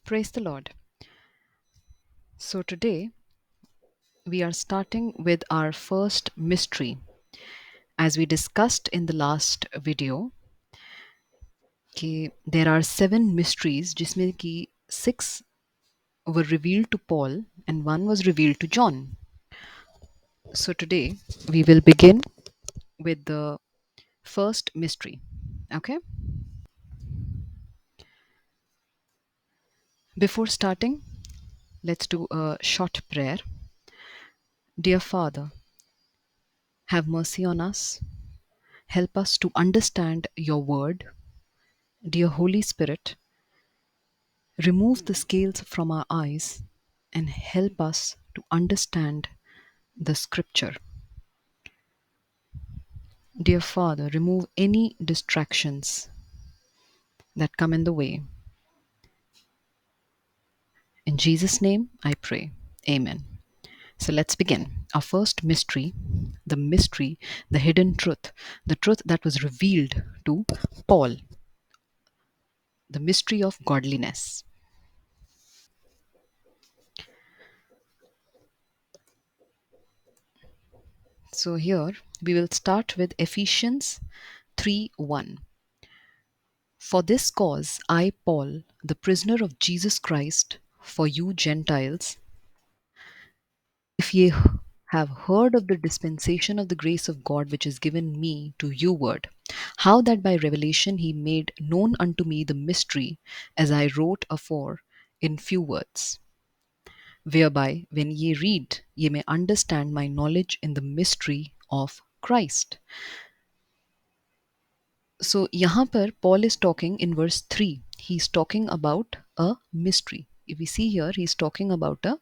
Praise the Lord. So, today we are starting with our first mystery. As we discussed in the last video, कि there are 7 mysteries, जिसमें कि 6 were revealed to Paul and 1 was revealed to John. So, today we will begin with the first mystery. Okay? Before starting, let's do a short prayer. Dear Father, have mercy on us. Help us to understand your word. Dear Holy Spirit, remove the scales from our eyes and help us to understand the scripture. Dear Father, remove any distractions that come in the way. In Jesus' name I pray. Amen. So let's begin. Our first mystery, the hidden truth, the truth that was revealed to Paul, the mystery of godliness. So here we will start with Ephesians 3:1. For this cause I, Paul, the prisoner of Jesus Christ, for you Gentiles, if ye have heard of the dispensation of the grace of God which is given me to you word, how that by revelation he made known unto me the mystery, as I wrote afore in few words, whereby when ye read, ye may understand my knowledge in the mystery of Christ. So यहाँ पर Paul is talking in verse 3. He's talking about a mystery. If we see here, he's talking about a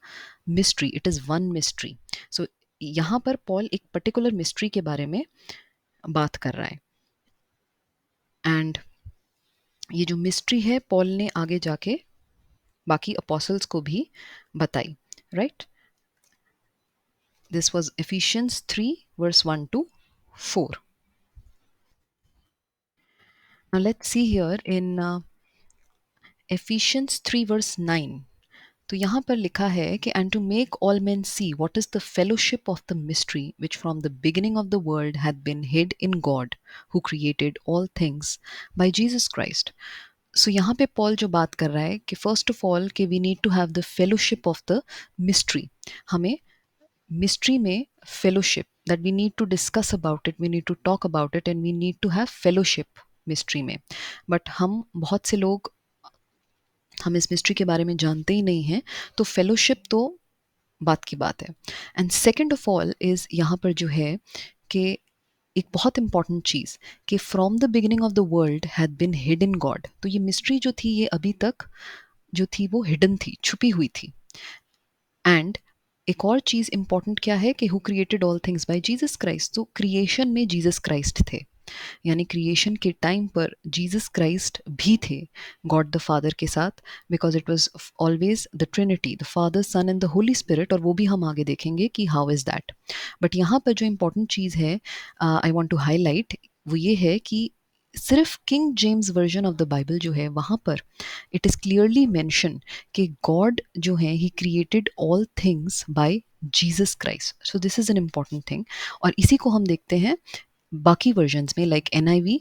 mystery. It is one mystery. So यहाँ पर Paul एक particular mystery के बारे में बात कर रहा है. And ये जो mystery है, Paul ने आगे जाके बाकी apostles को भी बताई. Right? This was Ephesians 3 verse 1 to 4. Now let's see here in Ephesians 3 verse 9. तो यहाँ पर लिखा है कि and to make all men see what is the fellowship of the mystery which from the beginning of the world had been hid in God who created all things by Jesus Christ. So यहाँ पे Paul जो बात कर रहा है कि first of all कि we need to have the fellowship of the mystery. हमें मिस्ट्री में fellowship that we need to discuss about it, we need to talk about it and we need to have fellowship mystery में. But हम बहुत से लोग हम इस mystery के बारे में जानते ही नहीं हैं, तो फेलोशिप तो बात की बात है. And second of all is यहाँ पर जो है कि एक बहुत इंपॉर्टेंट चीज़ कि from the beginning of the world had been hid in God. तो ये मिस्ट्री जो थी ये अभी तक जो थी वो हिडन थी, छुपी हुई थी. एंड एक और चीज़ इंपॉर्टेंट क्या है कि who created all things by Jesus Christ. तो क्रिएशन में जीसस क्राइस्ट थे, यानी क्रिएशन के टाइम पर जीसस क्राइस्ट भी थे गॉड द फादर के साथ, because it was always the Trinity, the Father Son and the Holy Spirit. और वो भी हम आगे देखेंगे कि हाउ इज़ दैट. बट यहाँ पर जो इम्पोर्टेंट चीज़ है आई वॉन्ट टू हाईलाइट वो ये है कि सिर्फ king James version of the Bible जो है वहाँ पर इट इज़ क्लियरली मेंशन कि गॉड जो है he created all things by Jesus Christ. So this is an important thing. और इसी को हम देखते हैं बाकी वर्जन्स में, लाइक NIV,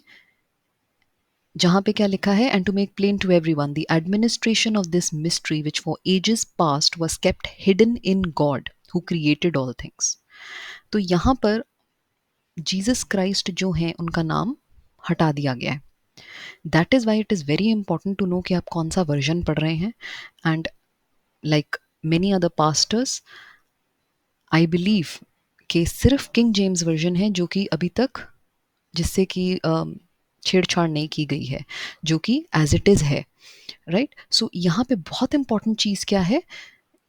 जहाँ पे क्या लिखा है, and to make plain to everyone the administration of this mystery which for ages past was kept hidden in God who created all things. तो यहाँ पर जीसस क्राइस्ट जो हैं उनका नाम हटा दिया गया है. That is why it is very important to know कि आप कौन सा वर्जन पढ़ रहे हैं. And like many other pastors I believe कि सिर्फ किंग जेम्स वर्जन है जो कि अभी तक जिससे कि छेड़छाड़ नहीं की गई है, जो कि एज इट इज़ है. राइट. सो यहाँ पे बहुत इंपॉर्टेंट चीज़ क्या है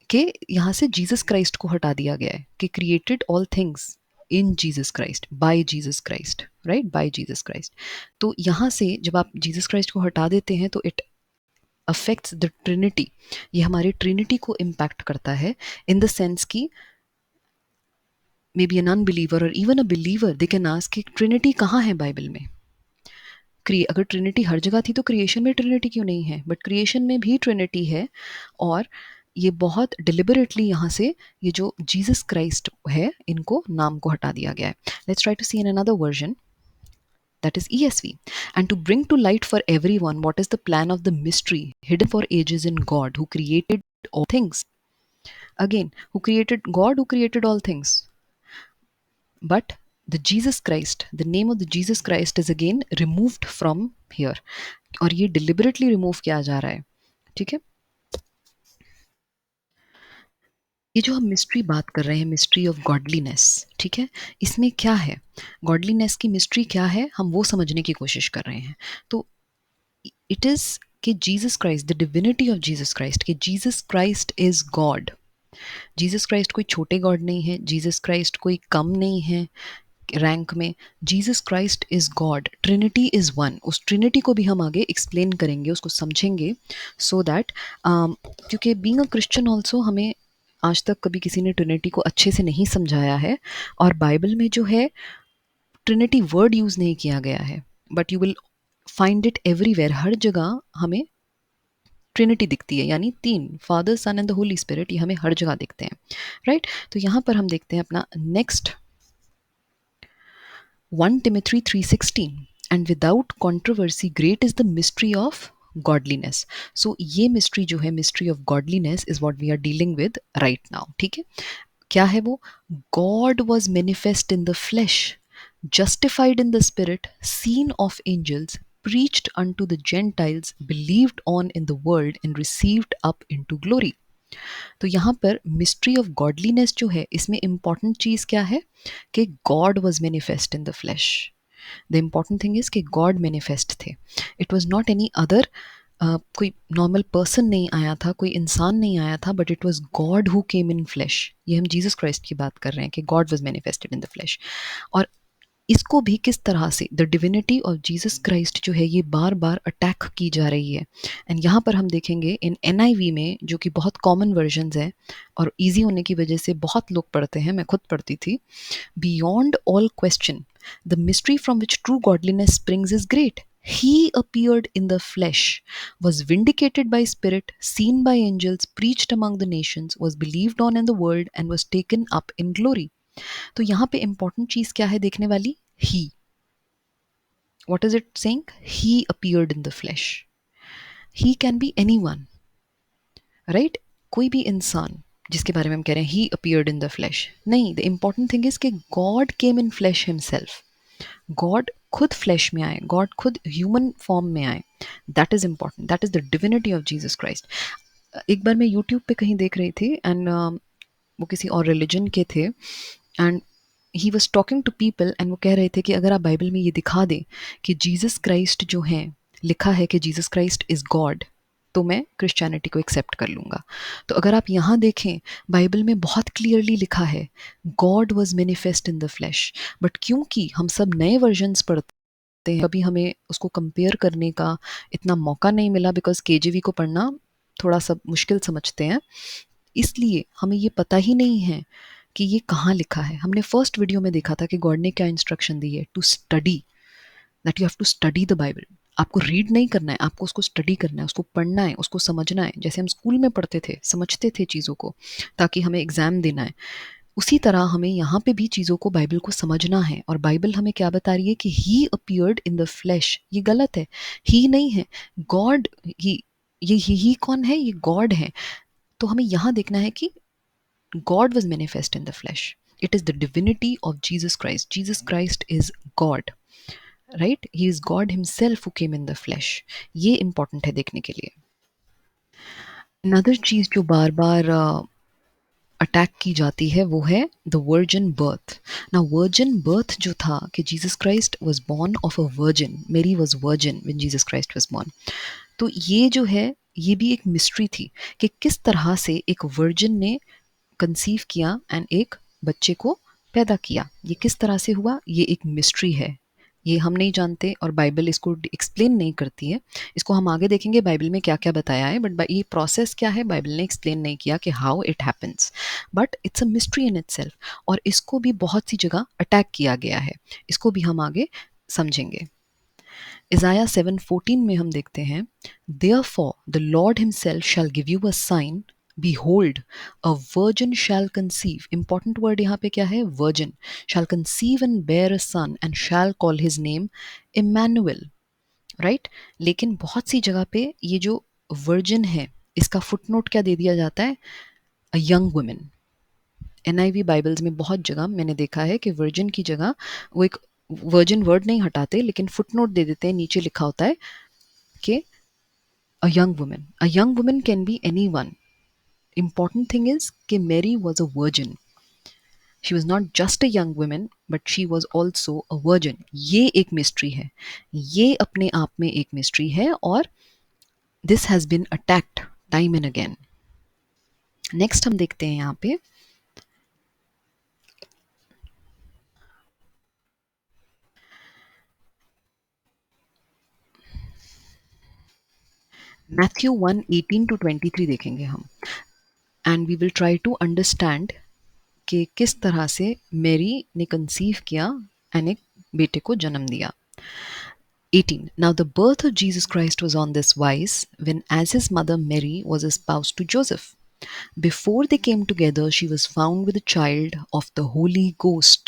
कि यहाँ से जीसस क्राइस्ट को हटा दिया गया है कि created all things in Jesus Christ, by Jesus Christ. Right, by Jesus Christ. तो यहाँ से जब आप जीसस क्राइस्ट को हटा देते हैं तो इट अफेक्ट्स द ट्रिनिटी. ये हमारी ट्रिनिटी को इम्पैक्ट करता है इन द सेंस कि मे बी एन अनबिलीवर और even a believer they can ask कि ट्रिनिटी कहाँ है बाइबल में. अगर ट्रिनिटी हर जगह थी तो क्रिएशन में ट्रिनिटी क्यों नहीं है? बट क्रिएशन में भी ट्रिनिटी है। और ये बहुत डिलिबरेटली यहाँ से ये जो जीसस क्राइस्ट है इनको नाम को हटा दिया गया है। Let's try to see in another version, that is ESV. And to bring to light for everyone what is the plan of the mystery hidden for ages in God who created all things. Again, God who created all things. But the Jesus Christ, the name of the Jesus Christ is again removed from here. और ये deliberately remove किया जा रहा है, ठीक है? ये जो हम मिस्ट्री बात कर रहे हैं, मिस्ट्री ऑफ गॉडलीनेस, ठीक है, इसमें क्या है, गॉडलीनेस की मिस्ट्री क्या है, हम वो समझने की कोशिश कर रहे हैं। तो इट इज कि Jesus Christ, the divinity of Jesus Christ, कि Jesus Christ is God. Jesus Christ कोई छोटे गॉड नहीं है, जीसस क्राइस्ट कोई कम नहीं है रैंक में, Jesus Christ is God, Trinity is one. उस ट्रिनिटी को भी हम आगे एक्सप्लेन करेंगे, उसको समझेंगे, सो दैट क्योंकि बीइंग अ क्रिश्चियन ऑल्सो हमें आज तक कभी किसी ने ट्रिनिटी को अच्छे से नहीं समझाया है, और बाइबल में जो है ट्रिनिटी वर्ड यूज नहीं किया गया है, but you will find it everywhere, हर जगह हमें ट्रिनिटी दिखती है, यानी तीन, Father Son and the Holy Spirit, ये हमें हर जगह दिखते हैं, राइट। तो यहाँ पर हम देखते हैं अपना next 1 Timothy 3:16, and without controversy great is the mystery of godliness. So ये mystery जो है, mystery of godliness is what we are dealing with right now, ठीक है। क्या है वो? God was manifest in the flesh, justified in the spirit, seen of angels, preached unto the Gentiles, believed on in the world, and received up into glory. तो यहाँ पर mystery of godliness जो है, इसमें इंपॉर्टेंट चीज क्या है कि God was manifest in the flash. The important thing is कि गॉड मैनिफेस्ट थे, it was not any other, कोई नॉर्मल पर्सन नहीं आया था, कोई इंसान नहीं आया था, but it was God who came in flash. ये हम जीसस क्राइस्ट की बात कर रहे हैं कि God was manifested in the flash. और इसको भी किस तरह से the divinity of Jesus Christ जो है ये बार बार अटैक की जा रही है। एंड यहाँ पर हम देखेंगे इन NIV में, जो कि बहुत कॉमन वर्जन्स है और इजी होने की वजह से बहुत लोग पढ़ते हैं, मैं खुद पढ़ती थी, beyond all question the mystery from which true godliness springs is great, he appeared in the flesh, was vindicated by spirit, seen by angels, preached among the nations, was believed on in the world, and was taken up in glory. तो यहाँ पे important चीज क्या है देखने वाली? ही। What is it saying? He appeared in the flesh. He can be anyone, right? कोई भी इंसान जिसके बारे में हम कह रहे हैं he appeared in the flesh, नहीं, the important thing is कि God came in flesh himself. God खुद फ्लैश में आए, गॉड खुद ह्यूमन फॉर्म में आए, that is important, that is the divinity of Jesus Christ. एक बार मैं यूट्यूब पे कहीं देख रही थी, एंड वो किसी और रिलीजन के थे, and he was talking to people, and वो कह रहे थे कि अगर आप बाइबल में ये दिखा दें कि जीसस क्राइस्ट जो है, लिखा है कि जीसस क्राइस्ट इज गॉड, तो मैं क्रिश्चियनिटी को एक्सेप्ट कर लूँगा। तो अगर आप यहाँ देखें, बाइबल में बहुत क्लियरली लिखा है God was manifest in the flash, but क्योंकि हम सब नए वर्जन्स पढ़ते हैं, अभी हमें उसको कंपेयर करने का इतना मौका नहीं मिला, बिकॉज KJV को पढ़ना थोड़ा सा मुश्किल समझते हैं, इसलिए हमें ये पता ही नहीं है कि ये कहाँ लिखा है। हमने फर्स्ट वीडियो में देखा था कि गॉड ने क्या इंस्ट्रक्शन दी है, to study, that you have to study the Bible. आपको रीड नहीं करना है, आपको उसको स्टडी करना है, उसको पढ़ना है, उसको समझना है, जैसे हम स्कूल में पढ़ते थे, समझते थे चीज़ों को ताकि हमें एग्जाम देना है, उसी तरह हमें यहाँ पे भी चीज़ों को, बाइबल को समझना है। और बाइबल हमें क्या बता रही है कि ही अपीयर्ड इन द फ्लैश, ये गलत है, ही नहीं है, गॉड, ये ही कौन है? ये गॉड है। तो हमें यहाँ देखना है कि God was manifest in the flesh. It is the divinity of Jesus Christ. Jesus Christ is God, right? He is God himself who came in the flesh. ये important है देखने के लिए। Another चीज़ जो बार बार अटैक की जाती है वो है द वर्जिन बर्थ। ना वर्जिन बर्थ जो था कि Jesus Christ was born of a virgin, Mary was virgin when Jesus Christ was born. तो ये जो है, ये भी एक मिस्ट्री थी कि किस तरह से एक वर्जिन ने कंसीव किया एंड एक बच्चे को पैदा किया। ये किस तरह से हुआ, ये एक मिस्ट्री है, ये हम नहीं जानते और बाइबल इसको एक्सप्लेन नहीं करती है। इसको हम आगे देखेंगे बाइबल में क्या क्या बताया है, बट ये प्रोसेस क्या है बाइबल ने एक्सप्लेन नहीं किया कि how it happens, but it's a mystery in itself. और इसको भी बहुत सी जगह अटैक किया गया है, इसको भी हम आगे समझेंगे। इज़ाया 7:14 में हम देखते हैं, Therefore the Lord himself shall give you a sign, behold a virgin shall conceive. Important word यहाँ पे क्या है? Virgin shall conceive and bear a son and shall call his name Emmanuel. Right? लेकिन बहुत सी जगह पे ये जो वर्जिन है, इसका फुटनोट क्या दे दिया जाता है? अ यंग वुमेन। एनआईवी बाइबल्स में बहुत जगह मैंने देखा है कि वर्जिन की जगह वो एक वर्जिन वर्ड नहीं हटाते, लेकिन फुटनोट दे देते हैं, नीचे लिखा होता है कि a young women. A young women can be any one. Important thing is कि Mary was a virgin. She was not just a young women but she was also a virgin. ये एक मिस्ट्री है, ये अपने आप में एक mystery है, और this has been attacked time and again. Next हम देखते हैं यहाँ पे मैथ्यू 1:18-23 देखेंगे हम, and we will try to understand कि किस तरह से मैरी ने कंसीव किया एंड एक बेटे को जन्म दिया। 18. Now the birth of Jesus Christ was on this wise, when as his mother Mary was espoused to Joseph. Before they came together, she was found with a child of the Holy Ghost.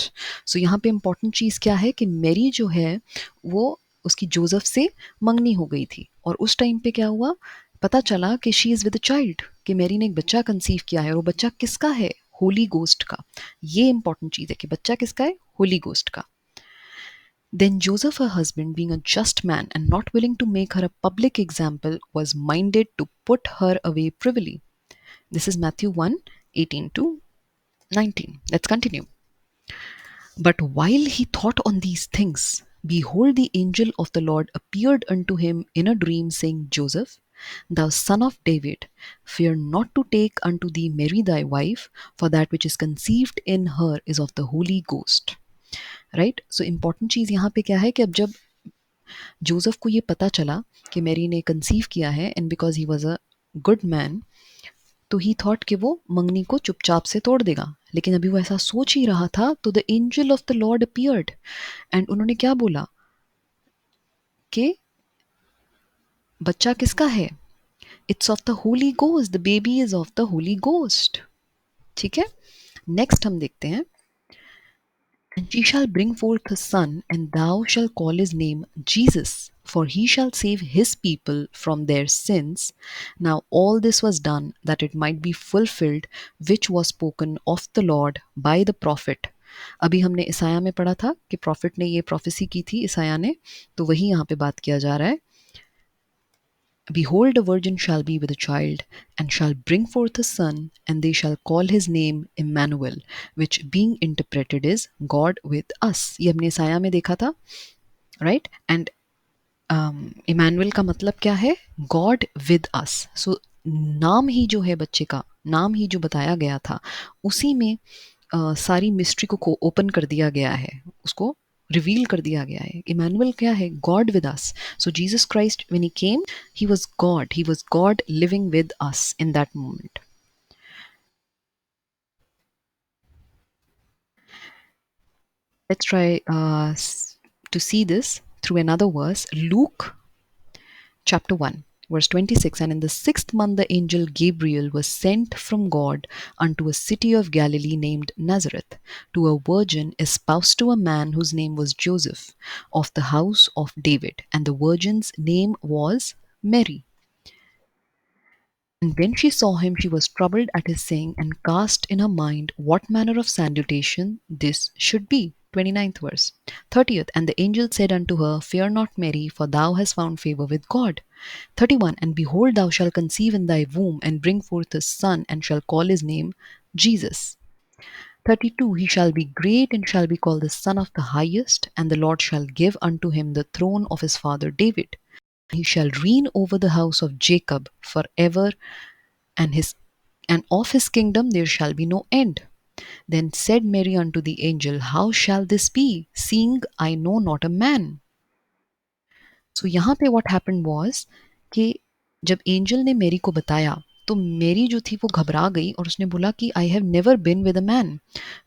So यहाँ पे important चीज़ क्या है कि Mary जो है वो उसकी Joseph से मंगनी हो गई थी, और उस टाइम पे क्या हुआ, पता चला कि she is with a child, कि मैरी ने एक बच्चा कंसीव किया है, और वो बच्चा किसका है? होली गोस्ट का। ये इंपॉर्टेंट चीज़ है कि बच्चा किसका है? होली गोस्ट का। Then Joseph, her husband, being a just man and not willing to make her a public example, was minded to put her away privily. This is Matthew 1:18-19. Let's continue. But while he thought on these things, behold, the angel of the Lord appeared unto him in a dream, saying, Joseph, thou son of David, fear not to take unto thee Mary thy wife, for that which is conceived in her is of the Holy Ghost. Right? So important चीज़ यहाँ पे क्या है कि अब जब Joseph को ये पता चला कि मैरी ने कंसीव किया है, and because he was a good man, तो ही थॉट कि वो मंगनी को चुपचाप से तोड़ देगा। लेकिन अभी वो ऐसा सोच ही रहा था तो the angel of the Lord appeared, and उन्होंने क्या बोला कि बच्चा किसका है? It's of the Holy ghost, the baby is of the Holy ghost. ठीक है, नेक्स्ट हम देखते हैं। And she shall bring forth a son, and thou shalt call his name Jesus, for he shall save his people from their sins. Now all this was done that it might be fulfilled, which was spoken of the Lord by the prophet. अभी हमने ईसाया में पढ़ा था कि profit ने ये prophecy की थी ईसाया ने, तो वही यहाँ पे बात किया जा रहा है। Behold, a virgin shall be with a child, and shall bring forth a son, and they shall call his name Emmanuel, which being interpreted is God with us. ये हमने साया में देखा था, राइट? एंड इमैनुअल का मतलब क्या है? God with us. सो नाम ही जो है बच्चे का, नाम ही जो बताया गया था, उसी में सारी मिस्ट्री को ओपन कर दिया गया है, उसको रिवील कर दिया गया है। इमैनुअल क्या है? God with us. So Jesus Christ when he came, he was God living with us in that moment. Let's try to see this through another verse. Luke chapter 1, verse 26. And in the 6th month, the angel Gabriel was sent from God unto a city of Galilee named Nazareth, to a virgin espoused to a man whose name was Joseph, of the house of David. And the virgin's name was Mary. And when she saw him, she was troubled at his saying, and cast in her mind what manner of salutation this should be. 29th verse. 30th. And the angel said unto her, Fear not, Mary, for thou hast found favor with God. 31. And behold, thou shalt conceive in thy womb, and bring forth a son, and shall call his name Jesus. 32. He shall be great, and shall be called the Son of the Highest, and the Lord shall give unto him the throne of his father David. He shall reign over the house of Jacob forever, and his and of his kingdom there shall be no end. Then said Mary unto the angel, How shall this be, seeing I know not a man? So यहाँ पे what happened was कि जब angel ने मेरी को बताया, तो मेरी जो थी वो घबरा गई, और उसने बोला कि I have never been with a man,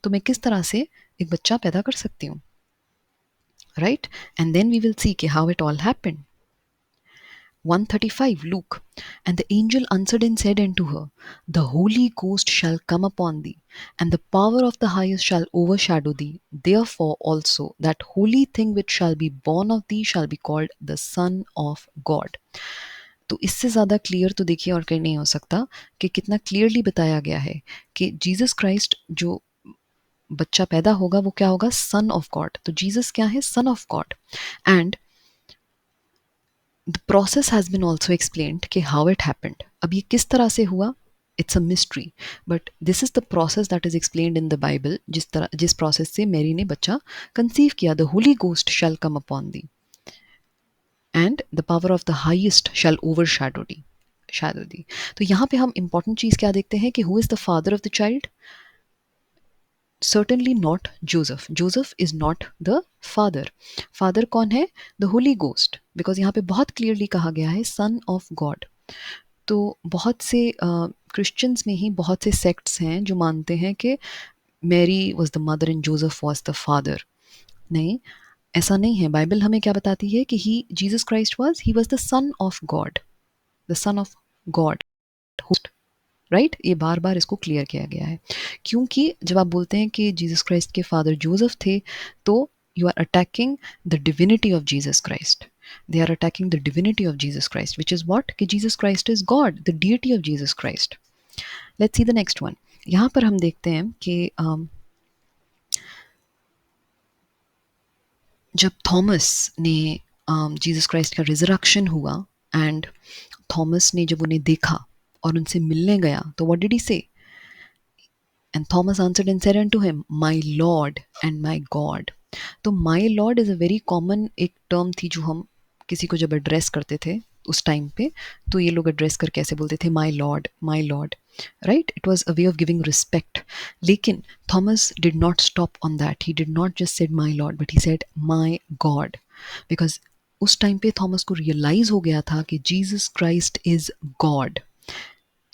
तो मैं किस तरह से एक बच्चा पैदा कर सकती हूँ? right? And then we will see how it all happened. 135 Luke. And the angel answered and said unto her, The Holy Ghost shall come upon thee, and the power of the highest shall overshadow thee. Therefore also that holy thing which shall be born of thee shall be called the Son of God. तो इससे ज़्यादा clear तो देखिए और कहीं नहीं हो सकता कि कितना क्लियरली बताया गया है कि जीसस क्राइस्ट जो बच्चा पैदा होगा वो क्या होगा, सन ऑफ गॉड। तो जीसस क्या है, son of God. And the process has been also explained कि हाउ इट हैपेंड। अब ये किस तरह से हुआ, it's a mystery, but this is the process that is explained in the Bible. जिस प्रोसेस से मैरी ने बच्चा कंसीव किया, the Holy Ghost shall come upon thee and the power of the highest shall overshadow दी। तो यहाँ पे हम important चीज़ क्या देखते हैं कि who is the father of the child? certainly not Joseph. Joseph is not the father. Father कौन है? The Holy Ghost. Because यहाँ पे बहुत clearly कहा गया है Son of God. तो बहुत से क्रिश्चियंस में ही बहुत से सेक्ट्स हैं जो मानते हैं कि Mary was the mother and Joseph was the father. नहीं, ऐसा नहीं है। बाइबल हमें क्या बताती है कि he Jesus Christ was the Son of God, the Son of God, right. ये बार बार इसको क्लियर किया गया है, क्योंकि जब आप बोलते हैं कि जीसस क्राइस्ट के फादर जोसेफ थे, तो you are attacking the divinity of Jesus Christ. They are attacking the divinity of Jesus Christ, which is what? कि Jesus Christ is God, the deity of Jesus Christ. Let's see the next one. यहाँ पर हम देखते हैं कि जब Thomas ने Jesus Christ का रिजरक्शन हुआ एंड थॉमस ने जब उन्हें देखा और उनसे मिलने गया, तो व्हाट डिड ही से? And Thomas answered and said unto him, My Lord and my God. तो my Lord is a very common एक टर्म थी जो हम किसी को जब एड्रेस करते थे उस टाइम पे, तो ये लोग एड्रेस करके ऐसे बोलते थे, my lord, right? It was a way of giving respect. लेकिन Thomas did not stop on that. He did not just said my lord, but he said my God, because उस टाइम पे Thomas को realise हो गया था कि Jesus Christ is God,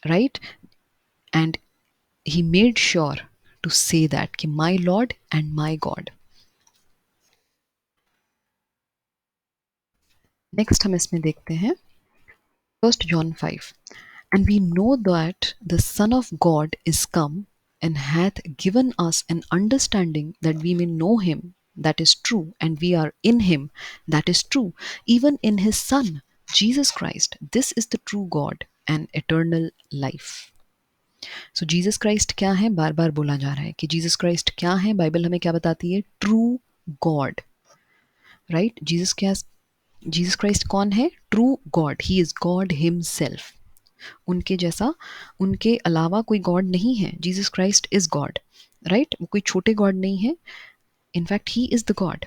right? And he made sure to say that कि my Lord and my God. Next हम इसमें देखते हैं 1 John 5. And we know that the Son of God is come and hath given us an understanding that we may know him that is true, and we are in him that is true, even in his Son, Jesus Christ. This is the true God and eternal life. So Jesus Christ क्या है, बार बार बोला जा रहा है कि Jesus Christ क्या है। Bible हमें क्या बताती है? True God, right? Jesus Christ कौन है? True God. He is God himself. उनके जैसा, उनके अलावा कोई गॉड नहीं है। Jesus Christ is God, right? वो कोई छोटे गॉड नहीं है, in fact he is the God.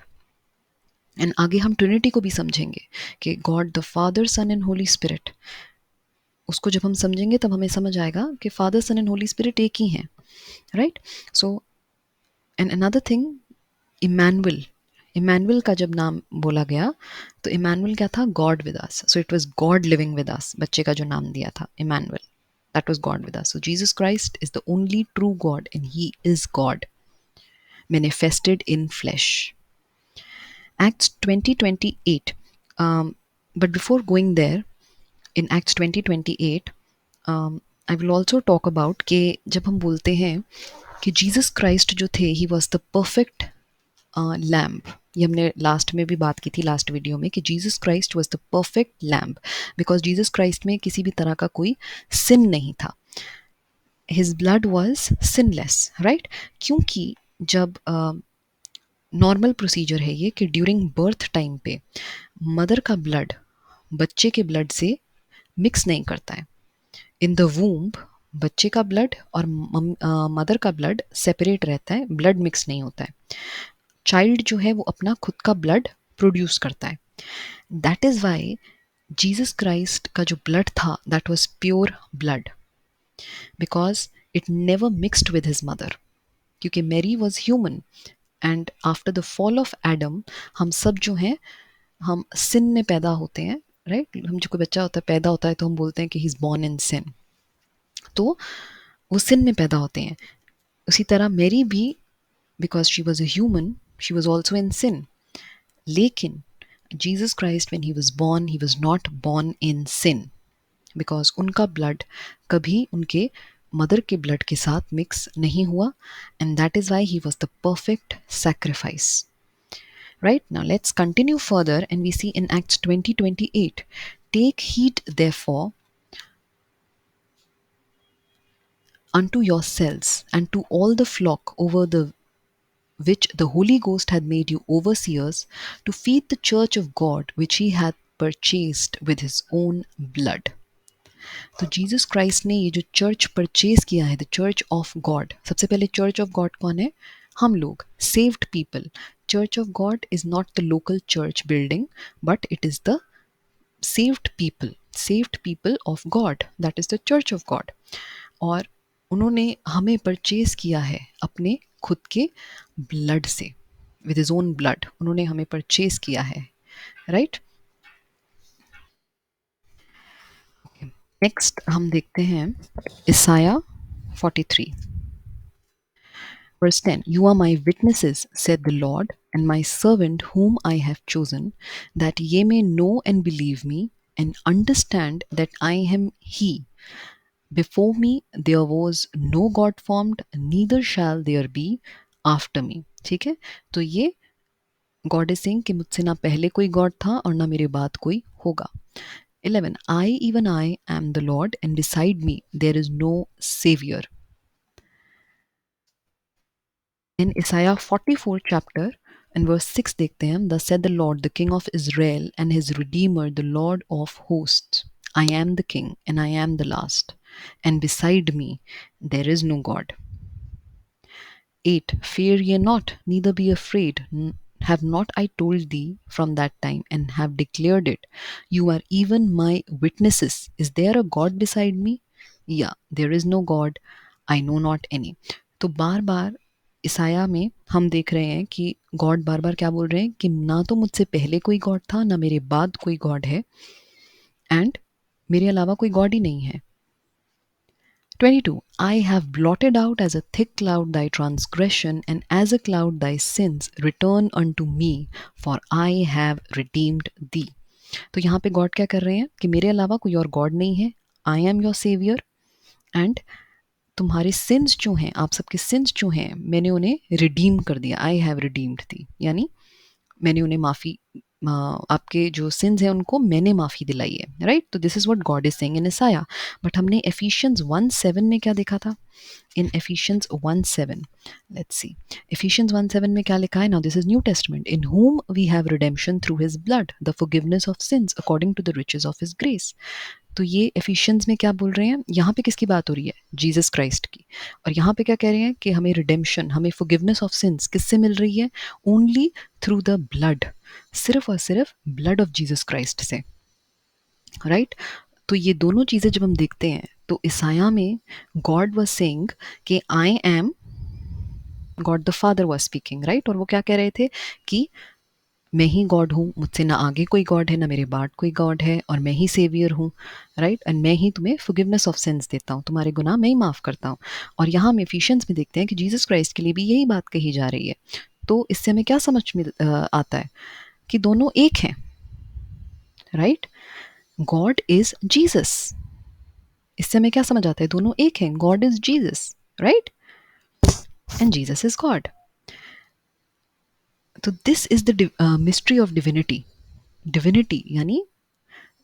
And आगे हम ट्रिनिटी को भी समझेंगे कि God the Father, Son and Holy Spirit, उसको जब हम समझेंगे तब हमें समझ आएगा कि Father, Son and Holy spirit एक ही हैं, right? So and another thing, Emmanuel, Emmanuel का जब नाम बोला गया तो इमैनुअल क्या था? God with us. So it was God living with us. बच्चे का जो नाम दिया था Emmanuel, that was God with us. So Jesus Christ is the only true God and he is God manifested in flesh. Acts 20:28. But before going there, in Acts 20:28, I will also talk about कि जब हम बोलते हैं कि Jesus Christ जो थे, he was the perfect lamb. ये हमने लास्ट में भी बात की थी, लास्ट वीडियो में, कि Jesus Christ was the perfect lamb because Jesus Christ में किसी भी तरह का कोई सिन नहीं था। His blood was sinless, right? क्योंकि जब नॉर्मल प्रोसीजर है ये कि ड्यूरिंग बर्थ टाइम पे मदर का ब्लड बच्चे के ब्लड से मिक्स नहीं करता है। इन द वूम्ब बच्चे का ब्लड और मदर का ब्लड सेपरेट रहता है, ब्लड मिक्स नहीं होता है। चाइल्ड जो है वो अपना खुद का ब्लड प्रोड्यूस करता है। That is why Jesus Christ का जो ब्लड था, that was pure blood, because it never mixed with his mother, क्योंकि Mary was human and after the fall of Adam हम सब जो हैं हम सिन में पैदा होते हैं, राइट? हम जो कोई बच्चा होता है, पैदा होता है, तो हम बोलते हैं कि ही इज़ बॉर्न इन सिन, तो वो सिन में पैदा होते हैं। उसी तरह मैरी भी, because she was a human, she was also in sin, लेकिन Jesus Christ when he was not born in sin, because उनका ब्लड कभी उनके मदर के ब्लड के साथ मिक्स नहीं हुआ, and that is why he was the perfect sacrifice. Right now, let's continue further, and we see in Acts 20:28, take heed therefore unto yourselves and to all the flock over the which the Holy Ghost had made you overseers, to feed the church of God which he hath purchased with his own blood. तो Jesus Christ ने ये जो church purchase किया है, the church of God, सबसे पहले church of God कौन है? हम लोग, saved people. Church of God is not the local church building, but it is the saved people of God, that is the church of God. और उन्होंने हमें purchase किया है अपने खुद के ब्लड से, विद हिज ओन ब्लड उन्होंने हमें परचेज किया है, राइट? नेक्स्ट हम देखते हैं Isaiah 43 verse 10. You are my witnesses, said the Lord, and my servant whom I have chosen, that ye may know and believe me, and understand that I am he. Before me there was no God formed, neither shall there be after me. ठीक है, तो ये God is saying कि मुझसे ना पहले कोई God था और ना मेरे बाद कोई होगा. 11. I, even I, am the Lord, and beside me there is no Savior. In Isaiah 44 chapter and verse 6 देखते हैं हम, Thus said the Lord, the King of Israel, and his Redeemer, the Lord of hosts, I am the King, and I am the last, and beside me there is no God. 8. Fear ye not, neither be afraid. Have not I told thee from that time, and have declared it? You are even my witnesses. Is there a God beside me? Yeah, there is no God. I know not any. तो बार बार ईसाया में हम देख रहे हैं कि God बार बार क्या बोल रहे हैं कि ना तो मुझसे पहले कोई गॉड था, ना मेरे बाद कोई गॉड है, एंड मेरे अलावा कोई गॉड ही नहीं है. 22. I have blotted out as a thick cloud thy transgression, and as a cloud thy sins. Return unto me, for I have redeemed thee. तो यहाँ पे गॉड क्या कर रहे हैं कि मेरे अलावा कोई और गॉड नहीं है, I am your saviour, and तुम्हारे सिंस जो हैं, आप सबके सिंस जो हैं, मैंने उन्हें रिडीम कर दिया. आई हैव रिडीम्ड दी, यानी मैंने उन्हें माफ़ी, आपके जो सिंस हैं उनको मैंने माफ़ी दिलाई है, राइट? तो this is what God is saying in Isaiah. But हमने एफिशियंस 1:7 में क्या देखा था? इन एफिशियंस 1:7, लेट्स सी, एफिशियंस 1:7 में क्या लिखा है? Now this is new testament, in whom we have redemption through his blood, the forgiveness of sins according to the riches of his grace. तो ये एफिशियंस में क्या बोल रहे हैं? यहाँ पे किसकी बात हो रही है? जीसस क्राइस्ट की. और यहाँ पे क्या कह रहे हैं कि हमें रिडेम्पशन, हमें फॉरगिवनेस ऑफ सिंस किससे मिल रही है? ओनली थ्रू द ब्लड, सिर्फ और सिर्फ ब्लड ऑफ जीसस क्राइस्ट से, राइट? तो ये दोनों चीज़ें जब हम देखते हैं तो ईसाया में गॉड वाज सेइंग कि I am, God the father was speaking, right? और वो क्या कह रहे थे कि मैं ही गॉड हूँ, मुझसे ना आगे कोई गॉड है, ना मेरे बाद कोई गॉड है, और मैं ही सेवियर हूँ, राइट? एंड मैं ही तुम्हें फॉरगिवनेस ऑफ सिंस देता हूँ, तुम्हारे गुनाह मैं ही माफ़ करता हूँ. और यहाँ हम एफिशियंस में देखते हैं कि जीसस क्राइस्ट के लिए भी यही बात कही जा रही है. तो इससे हमें क्या समझ में आता है कि दोनों एक हैं, राइट? God is Jesus. इससे हमें क्या समझ आता है? दोनों एक हैं, God is Jesus, right? And Jesus is God. तो this is the mystery of divinity. Divinity यानी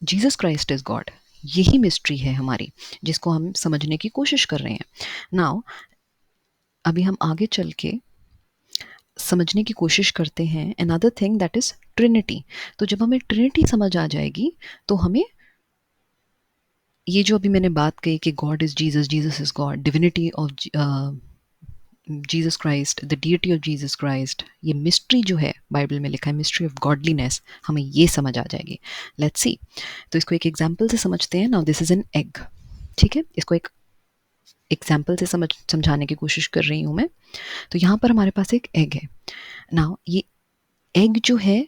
जीसस क्राइस्ट इज गॉड, यही मिस्ट्री है हमारी, जिसको हम समझने की कोशिश कर रहे हैं. नाउ अभी हम आगे चल के समझने की कोशिश करते हैं another thing, that is Trinity. तो जब हमें ट्रिनिटी समझ आ जाएगी तो हमें ये जो अभी मैंने बात कही कि God is Jesus, Jesus is God, divinity of Jesus Christ, the deity of Jesus Christ, ये मिस्ट्री जो है बाइबल में लिखा है, मिस्ट्री ऑफ गॉडलीनेस, हमें ये समझ आ जाएगी. Let's see. तो इसको एक एग्जाम्पल से समझते हैं. Now this is an egg. ठीक है, इसको एक एग्जाम्पल से समझाने की कोशिश कर रही हूँ मैं. तो यहाँ पर हमारे पास एक एग है. नाउ ये एग जो है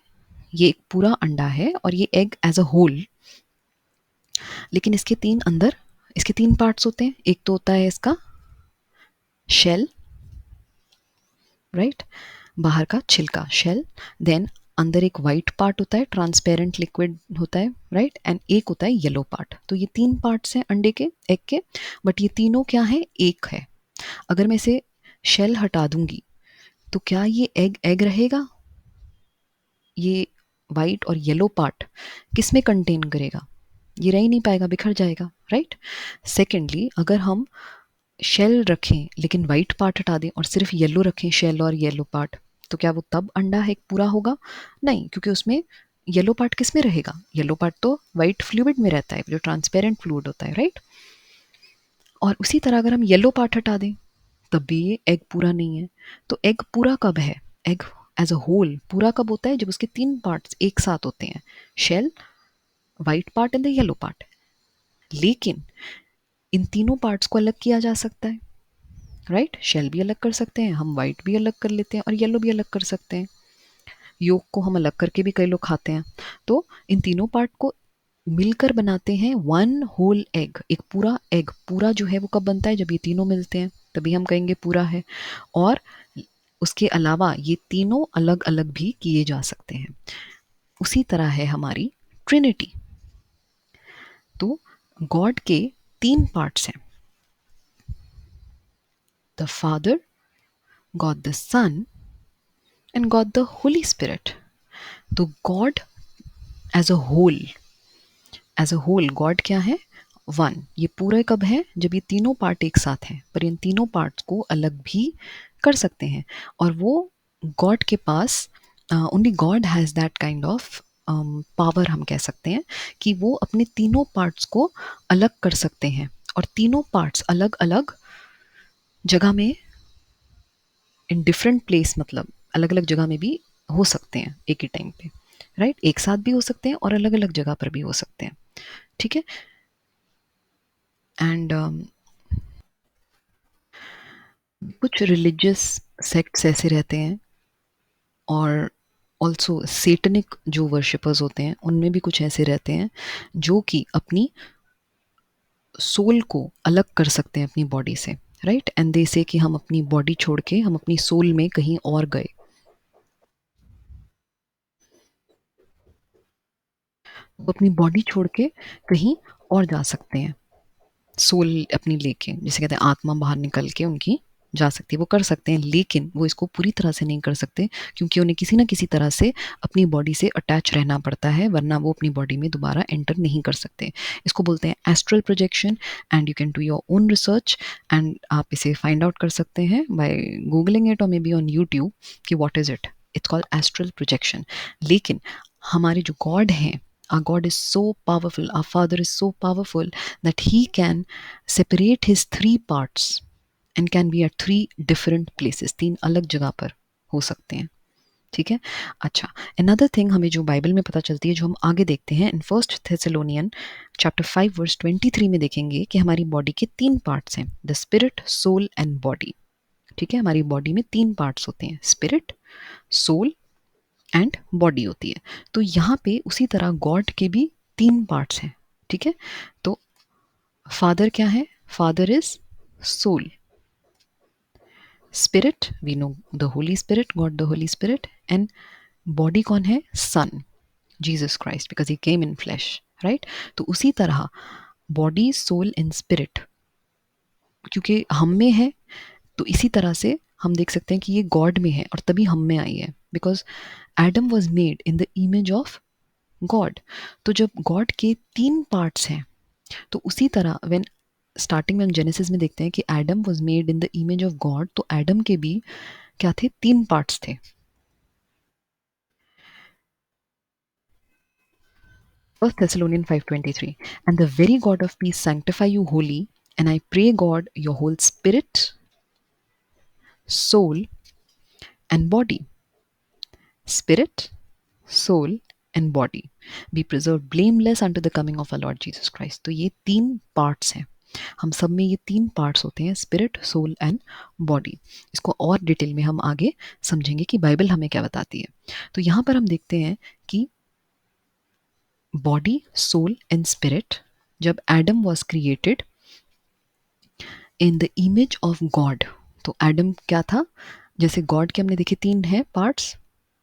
ये एक पूरा अंडा है, और ये एग एज अ होल, लेकिन इसके तीन पार्ट्स होते हैं. एक तो होता है इसका शेल, राइट? बाहर का छिलका, शेल. देन अंदर एक वाइट पार्ट होता है, ट्रांसपेरेंट लिक्विड होता है, राइट, एंड एक होता है येलो पार्ट। तो ये तीन पार्ट्स हैं अंडे के, एग के, बट ये तीनों क्या है, एक है। अगर मैं इसे शेल हटा दूंगी तो क्या ये एग एग रहेगा? ये वाइट और येलो पार्ट किस में कंटेन करेगा? ये रह ही नहीं पाएगा, बिखर जाएगा, राइट। सेकेंडली, अगर हम शेल रखें लेकिन वाइट पार्ट हटा दें और सिर्फ येलो रखें, शेल और येलो पार्ट, तो क्या वो तब अंडा है पूरा होगा? नहीं, क्योंकि उसमें येलो पार्ट किस में रहेगा? येलो पार्ट तो वाइट फ्लूइड में रहता है, जो ट्रांसपेरेंट फ्लूइड होता है, राइट। और उसी तरह अगर हम येलो पार्ट हटा दें तब भी ये एग पूरा नहीं है। तो एग पूरा कब है? एग एज अ होल पूरा कब होता है? जब उसके तीन पार्ट्स एक साथ होते हैं, shell, white part and the yellow part. लेकिन इन तीनों पार्ट्स को अलग किया जा सकता है, राइट। शेल भी अलग कर सकते हैं हम, वाइट भी अलग कर लेते हैं और येलो भी अलग कर सकते हैं। योक को हम अलग करके भी कई लोग खाते हैं। तो इन तीनों पार्ट को मिलकर बनाते हैं वन होल एग, एक पूरा एग। पूरा जो है वो कब बनता है? जब ये तीनों मिलते हैं, तभी हम कहेंगे पूरा है। और उसके अलावा ये तीनों अलग अलग भी किए जा सकते हैं। उसी तरह है हमारी ट्रिनिटी। तो गॉड के तीन पार्ट्स हैं, the Father, God the Son and God the Holy Spirit. तो God as a whole, as a whole God क्या है? वन। ये पूरे कब है? जब ये तीनों पार्ट एक साथ हैं। पर इन तीनों पार्ट्स को अलग भी कर सकते हैं। और वो गॉड के पास, only God has that kind of power, हम कह सकते हैं कि वो अपने तीनों पार्ट्स को अलग कर सकते हैं। और तीनों पार्ट्स अलग अलग जगह में, इन डिफरेंट प्लेस, मतलब अलग अलग जगह में भी हो सकते हैं एक ही टाइम पे, राइट। एक साथ भी हो सकते हैं और अलग अलग जगह पर भी हो सकते हैं, ठीक है। एंड कुछ रिलीजियस सेक्ट्स ऐसे रहते हैं, और ऑल्सो सेटनिक जो वर्शिपर्स होते हैं उनमें भी कुछ ऐसे रहते हैं जो कि अपनी सोल को अलग कर सकते हैं अपनी बॉडी से, राइट। एंड दे से कि हम अपनी बॉडी छोड़ के हम अपनी सोल में कहीं और गए। वो अपनी बॉडी छोड़ के कहीं और जा सकते हैं, सोल अपनी लेके, जिसे कहते हैं आत्मा बाहर निकल के उनकी जा सकती है, वो कर सकते हैं। लेकिन वो इसको पूरी तरह से नहीं कर सकते, क्योंकि उन्हें किसी ना किसी तरह से अपनी बॉडी से अटैच रहना पड़ता है, वरना वो अपनी बॉडी में दोबारा एंटर नहीं कर सकते। इसको बोलते हैं astral projection. And you can do your own research, and आप इसे फाइंड आउट कर सकते हैं बाय गूगलिंग इट और मे बी ऑन यूट्यूब कि what is it. It's called astral projection. लेकिन हमारे जो गॉड हैं, our God is so powerful, our Father is so powerful that He can separate His three parts and can be at three different places, तीन अलग जगह पर हो सकते हैं, ठीक है। अच्छा, another thing हमें जो बाइबल में पता चलती है, जो हम आगे देखते हैं in first Thessalonian chapter 5 verse 23 में देखेंगे कि हमारी बॉडी के तीन पार्ट्स हैं, the spirit, soul and body, ठीक है। हमारी बॉडी में तीन पार्ट्स होते हैं, स्पिरिट, सोल एंड बॉडी होती है। तो यहाँ पे उसी तरह गॉड के भी तीन पार्ट्स हैं, ठीक है। तो फादर क्या है? Father is soul. Spirit, we know the Holy Spirit, God the Holy Spirit. And body कौन है? Son, Jesus Christ, because he came in flesh, right. तो उसी तरह बॉडी, सोल एंड स्पिरिट क्योंकि हम में है, तो इसी तरह से हम देख सकते हैं कि ये गॉड में है और तभी हम में आई है, because Adam was made in the image of God. तो जब गॉड के तीन पार्ट्स हैं, तो उसी तरह व्हेन स्टार्टिंग में हम जेनेसिस में देखते हैं कि Adam was made in the image of God, तो एडम के भी क्या थे? तीन पार्ट्स थे। First Thessalonian 5:23, and the very God of peace sanctify you holy, and I pray God your whole spirit, soul and body, spirit, soul and body be preserve blameless unto the coming of a Lord Jesus Christ. तो ये तीन parts हैं, हम सब में ये तीन parts होते हैं, स्पिरिट, सोल एंड बॉडी। इसको और डिटेल में हम आगे समझेंगे कि बाइबल हमें क्या बताती है। तो यहाँ पर हम देखते हैं कि बॉडी, सोल एंड स्पिरिट, जब Adam was created in the image of God, तो एडम क्या था? जैसे गॉड के हमने देखे तीन है पार्ट्स,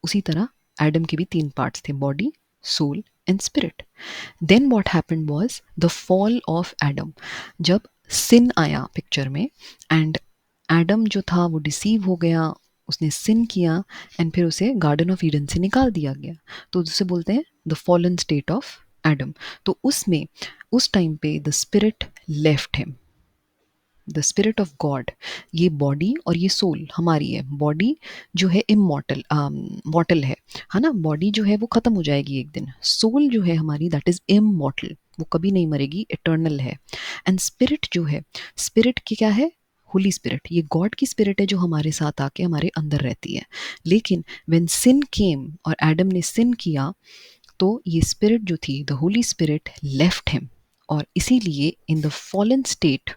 उसी तरह एडम के भी तीन पार्ट्स थे, body, soul and spirit. Then what happened was the fall of Adam. जब सिन आया पिक्चर में, एंड एडम जो था वो डिसीव हो गया, उसने सिन किया, एंड फिर उसे गार्डन ऑफ ईडन से निकाल दिया गया. तो उसे बोलते हैं the fallen state of Adam. तो उसमें उस टाइम पे the spirit left him, the spirit of God. ये बॉडी और ये सोल हमारी है. बॉडी जो है इमॉर्टल, मॉर्टल है ना. बॉडी जो है वो खत्म हो जाएगी एक दिन. सोल जो है हमारी, दैट इज इमॉर्टल, वो कभी नहीं मरेगी, इटर्नल है. एंड स्पिरिट जो है, स्पिरिट की क्या है, होली स्पिरिट. ये गॉड की स्पिरिट है जो हमारे साथ आके हमारे अंदर रहती है. लेकिन व्हेन सिन केम और एडम ने सिन किया, तो ये स्पिरिट जो थी, the Holy spirit left him. और इसीलिए in the fallen state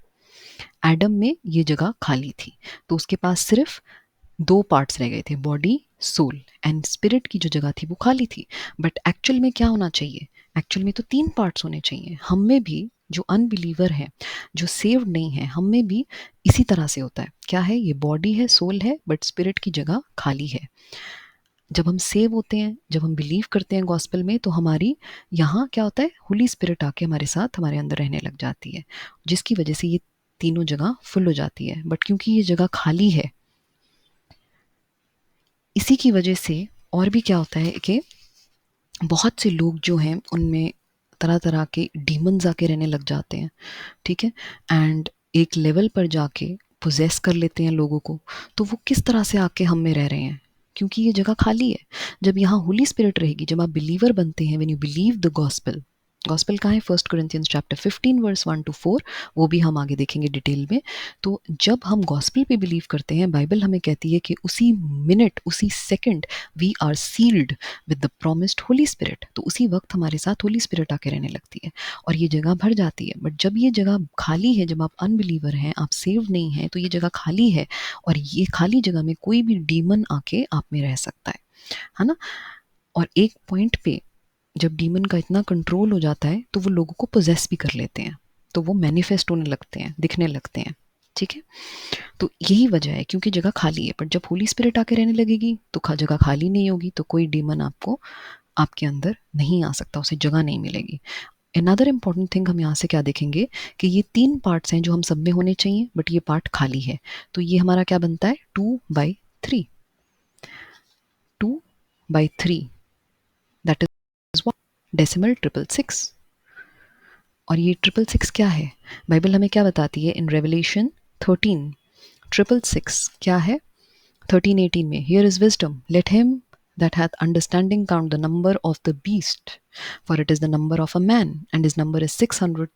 Adam में ये जगह खाली थी. तो उसके पास सिर्फ दो पार्ट्स रह गए थे, बॉडी, सोल एंड स्पिरिट की जो जगह थी वो खाली थी. बट एक्चुअल में क्या होना चाहिए, एक्चुअल में तो तीन पार्ट्स होने चाहिए. हम में भी जो अनबिलीवर है, जो सेव्ड नहीं है, हम में भी इसी तरह से होता है. क्या है, ये बॉडी है, सोल है, बट स्पिरिट की जगह खाली है. जब हम सेव होते हैं, जब हम बिलीव करते हैं गॉस्पेल में, तो हमारी यहाँ क्या होता है, होली स्पिरिट आके हमारे साथ हमारे अंदर रहने लग जाती है, जिसकी वजह से ये तीनों जगह फुल हो जाती है. बट क्योंकि ये जगह खाली है, इसी की वजह से और भी क्या होता है कि बहुत से लोग जो हैं उनमें तरह तरह के डीमंस आके रहने लग जाते हैं. ठीक है. एंड एक लेवल पर जाके पोजेस कर लेते हैं लोगों को. तो वो किस तरह से आके हम में रह रहे हैं, क्योंकि ये जगह खाली है. जब यहाँ होली स्पिरिट रहेगी, जब आप बिलीवर बनते हैं, when you believe the gospel. Gospel कहाँ है, 1 Corinthians चैप्टर 15 वर्स 1 to 4. वो भी हम आगे देखेंगे डिटेल में. तो जब हम गॉस्पेल पे बिलीव करते हैं, बाइबल हमें कहती है कि उसी मिनट, उसी second we are sealed with the promised Holy Spirit. तो उसी वक्त हमारे साथ होली स्पिरिट आके रहने लगती है और ये जगह भर जाती है. बट जब ये जगह खाली है, जब आप अनबिलीवर हैं, आप सेव्ड नहीं हैं, तो ये जगह खाली है. और ये खाली जगह में कोई भी डीमन आके आप में रह सकता है ना. और एक पॉइंट पे जब डीमन का इतना कंट्रोल हो जाता है, तो वो लोगों को पोजेस भी कर लेते हैं, तो वो मैनिफेस्ट होने लगते हैं, दिखने लगते हैं. ठीक है. तो यही वजह है, क्योंकि जगह खाली है. बट जब होली स्पिरिट आके रहने लगेगी, तो जगह खाली नहीं होगी, तो कोई डीमन आपको, आपके अंदर नहीं आ सकता, उसे जगह नहीं मिलेगी. अनदर इंपॉर्टेंट थिंग हम यहाँ से क्या देखेंगे, कि ये तीन पार्ट्स हैं जो हम सब में होने चाहिए, बट ये पार्ट खाली है. तो ये हमारा क्या बनता है, 2/3. 2/3, दैट इज व्हाट, डेसिमल 666. और ये 666 क्या है, बाइबल हमें क्या बताती है इन रेवलेशन 13. 666 क्या है, 13:18 में, here is wisdom, let him that hath understanding count the number of the beast, for it is the number of a man, and his number is 600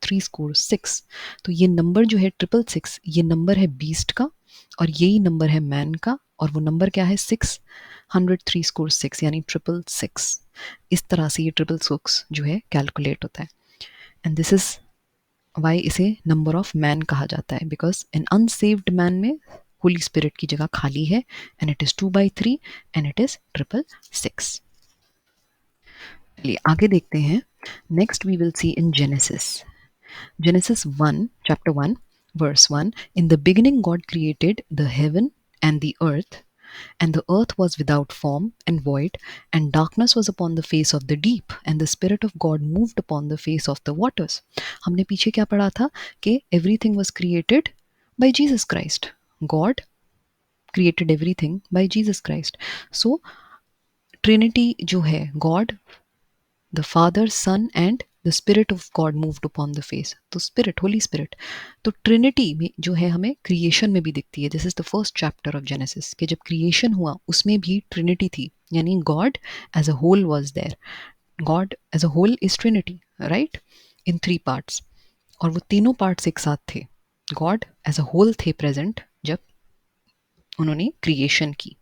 तो ये नंबर जो है 666, ये नंबर है बीस्ट का, और यही नंबर है मैन का, और वो नंबर क्या है 600 यानी 666. इस तरह से ये 666 जो है कैलकुलेट होता है. एंड दिस इज वाई इसे नंबर ऑफ मैन कहा जाता है, बिकॉज एन अनसेव्ड मैन में होली स्पिरिट की जगह खाली है, and it is 2/3 and it is 666. चलिए आगे देखते हैं. Next we will see in Genesis 1 chapter 1 verse 1. In the beginning God created the heaven and the earth, and the earth was without form and void, and darkness was upon the face of the deep, and the Spirit of God moved upon the face of the waters. हमने पीछे क्या पढ़ा था कि everything was created by Jesus Christ. God created everything by Jesus Christ. So Trinity जो है, God, the Father, Son and the Spirit of God moved upon the face. तो Spirit, Holy Spirit. तो Trinity में जो है हमें creation में भी दिखती है. This is the first chapter of Genesis, कि जब क्रिएशन हुआ उसमें भी ट्रिनिटी थी, यानी God as a whole was there. God as a whole is Trinity, right, in 3 parts. और वो तीनों पार्ट्स एक साथ थे. गॉड एज अ होल थे प्रेजेंट जब उन्होंने क्रिएशन की.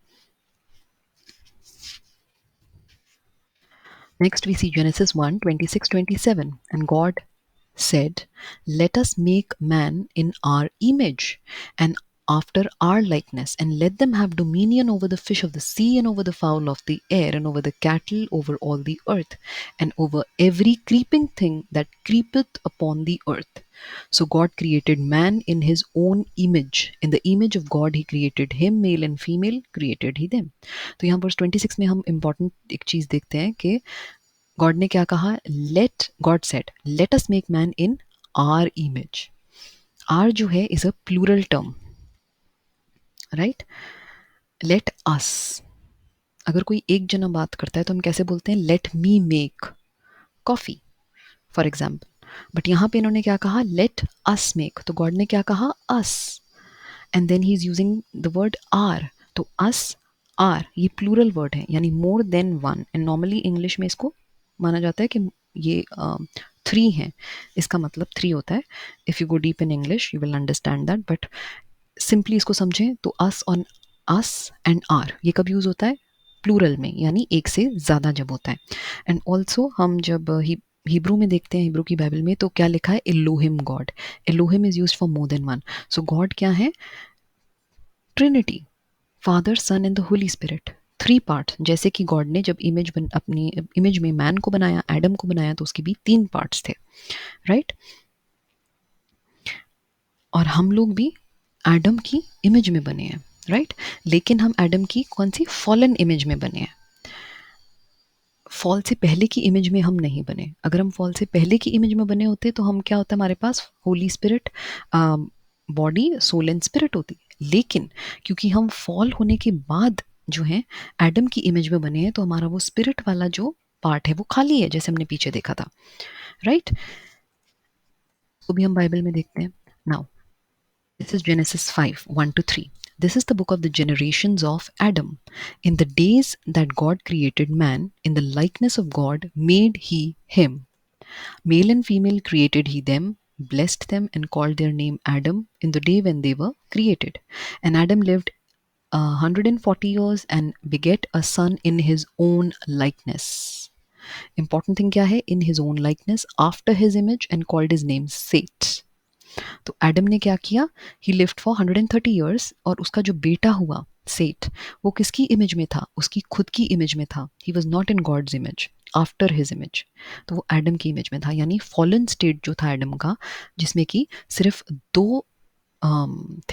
Next we see Genesis 1:26-27. And God said, let us make man in our image and after our likeness, and let them have dominion over the fish of the sea, and over the fowl of the air, and over the cattle, over all the earth, and over every creeping thing that creepeth upon the earth. So God created man in his own image. In the image of God he created him, male and female created he them. तो यहाँ verse 26 में हम important एक चीज देखते हैं कि God ने क्या कहा, let God said let us make man in our image. Our जो है is a plural term, right. Let us, अगर कोई एक जना बात करता है तो हम कैसे बोलते हैं, let me make coffee for example. But यहाँ पे इन्होंने क्या कहा, लेट अस मेक, तो गॉड ने क्या कहा, us. And then he is using the word are. तो अस आर ये प्लूरल वर्ड है, यानी more than one. And normally English में इसको माना जाता है कि ये थ्री हैं, इसका मतलब थ्री होता है. If you go deep in English you will understand that. But simply इसको समझें तो अस और अस एंड आर ये कब यूज़ होता है, प्लूरल में, यानी एक से ज़्यादा जब होता है. एंड ऑल्सो हम जब हिब्रू में देखते हैं, हिब्रू की बाइबल में, तो क्या लिखा है, Elohim God. Elohim is used for more than one. So God क्या है, Trinity, Father Son and the Holy Spirit, three part. जैसे कि गॉड ने जब अपनी इमेज में मैन को बनाया, एडम को बनाया, तो उसके भी तीन पार्ट्स थे, राइट. और हम लोग भी एडम की इमेज में बने हैं, राइट. लेकिन हम एडम की कौन सी, फॉलन इमेज में बने हैं. फॉल से पहले की इमेज में हम नहीं बने. अगर हम फॉल से पहले की इमेज में बने होते तो हम क्या होता, हमारे पास Holy Spirit, body, soul and spirit होती. लेकिन क्योंकि हम फॉल होने के बाद जो है एडम की इमेज में बने हैं, तो हमारा वो स्पिरिट वाला जो पार्ट है वो खाली है, जैसे हमने पीछे देखा था, राइट. तो भी हम बाइबल में देखते हैं. Now this is Genesis 5 1 to 3. This is the book of the generations of Adam. In the days that God created man, in the likeness of God made he him. Male and female created he them, blessed them, and called their name Adam in the day when they were created. And Adam lived 140 years and beget a son in his own likeness. Important thing क्या है, in his own likeness, after his image, and called his name Seth. तो Adam ने क्या किया, ही lived for 130 years, और उसका जो बेटा हुआ सेठ, वो किसकी इमेज में था, उसकी खुद की इमेज में था. He was not in God's image, after his image. तो वो एडम की इमेज में था, यानी फॉलन स्टेट जो था एडम का, जिसमें कि सिर्फ दो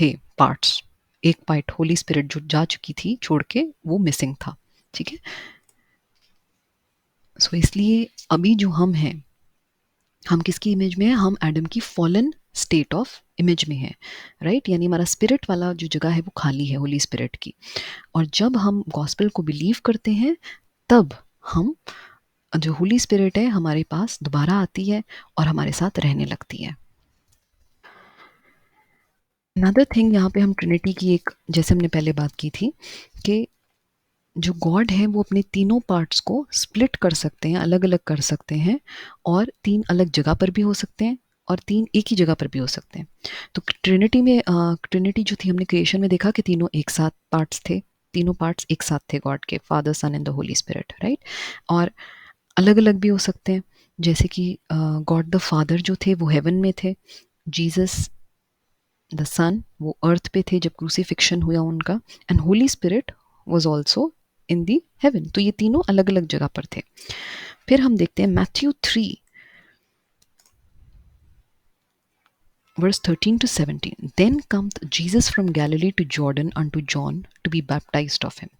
थे पार्ट्स. एक पार्ट होली स्पिरिट जो जा चुकी थी छोड़ के, वो मिसिंग था, ठीक है. सो इसलिए अभी जो हम हैं, हम किसकी इमेज में है, हम एडम की फॉलन स्टेट ऑफ इमेज में है, राइट. यानी हमारा स्पिरिट वाला जो जगह है वो खाली है होली स्पिरिट की. और जब हम गॉस्पेल को बिलीव करते हैं, तब हम, जो होली स्पिरिट है हमारे पास दोबारा आती है और हमारे साथ रहने लगती है. अनदर थिंग, यहाँ पे हम ट्रिनिटी की एक, जैसे हमने पहले बात की थी कि जो गॉड है वो अपने तीनों पार्ट्स को स्प्लिट कर सकते हैं, अलग अलग कर सकते हैं, और तीन अलग जगह पर भी हो सकते हैं, और तीन एक ही जगह पर भी हो सकते हैं. तो ट्रिनिटी में, ट्रिनिटी जो थी, हमने क्रिएशन में देखा कि तीनों एक साथ पार्ट्स थे, तीनों पार्ट्स एक साथ थे गॉड के, Father Son and the Holy Spirit, right. और अलग अलग भी हो सकते हैं, जैसे कि गॉड द फादर जो थे वो हेवन में थे, जीसस द सन वो अर्थ पे थे जब क्रूसिफिक्शन हुआ उनका, and Holy Spirit was also in the heaven. तो ये तीनों अलग अलग जगह पर थे. फिर हम देखते हैं Matthew 3 verse 13 to 17. Then cometh Jesus from Galilee to Jordan unto John to be baptized of him.